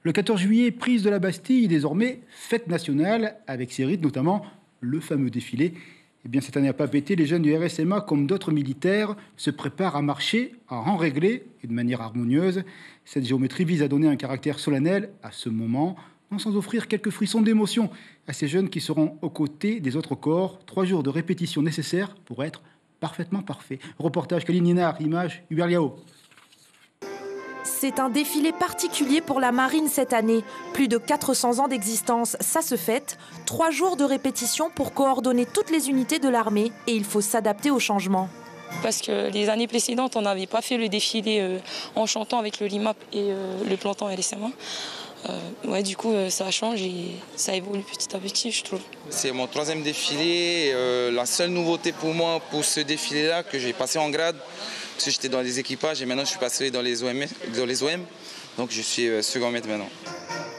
Le 14 juillet, prise de la Bastille, désormais fête nationale, avec ses rites, notamment le fameux défilé. Eh bien, cette année à Papeete, les jeunes du RSMA, comme d'autres militaires, se préparent à marcher en rang réglé et de manière harmonieuse. Cette géométrie vise à donner un caractère solennel à ce moment, non sans offrir quelques frissons d'émotion à ces jeunes qui seront aux côtés des autres corps. 3 jours de répétition nécessaires pour être parfaitement parfait. Reportage Kaline Ninar, image Hubert Liao. C'est un défilé particulier pour la marine cette année. Plus de 400 ans d'existence, ça se fête. 3 jours de répétition pour coordonner toutes les unités de l'armée et il faut s'adapter aux changements. Parce que les années précédentes, on n'avait pas fait le défilé en chantant avec le LIMAP et le planton RSMA. Du coup, ça change et ça évolue petit à petit, je trouve. C'est mon 3e défilé. La seule nouveauté pour moi, pour ce défilé-là, que j'ai passé en grade, parce que j'étais dans les équipages et maintenant je suis passé dans les OM. Donc je suis second maître maintenant.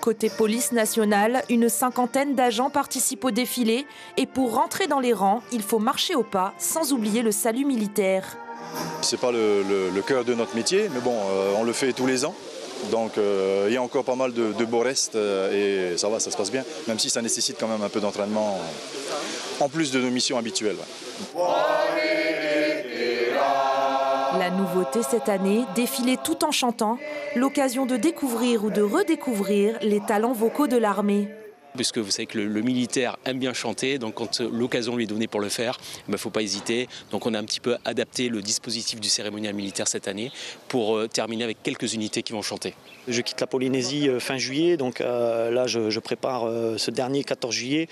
Côté police nationale, une 50aine d'agents participent au défilé. Et pour rentrer dans les rangs, il faut marcher au pas, sans oublier le salut militaire. C'est pas le cœur de notre métier, mais bon, on le fait tous les ans. Donc il y a encore pas mal de beaux restes et ça va, ça se passe bien, même si ça nécessite quand même un peu d'entraînement en plus de nos missions habituelles. La nouveauté cette année, défiler tout en chantant, l'occasion de découvrir ou de redécouvrir les talents vocaux de l'armée. Puisque vous savez que le militaire aime bien chanter, donc quand l'occasion lui est donnée pour le faire, il ne faut pas hésiter. Donc on a un petit peu adapté le dispositif du cérémonial militaire cette année pour terminer avec quelques unités qui vont chanter. Je quitte la Polynésie fin juillet, donc là je prépare ce dernier 14 juillet.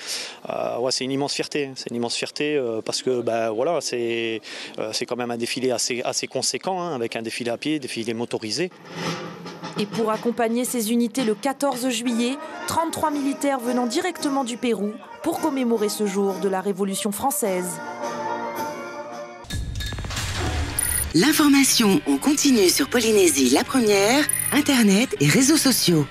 C'est une immense fierté, parce que voilà, c'est quand même un défilé assez conséquent, avec un défilé à pied, défilé motorisé. Et pour accompagner ces unités le 14 juillet, 33 militaires venant directement du Pérou pour commémorer ce jour de la Révolution française. L'information en continu sur Polynésie la première, Internet et réseaux sociaux.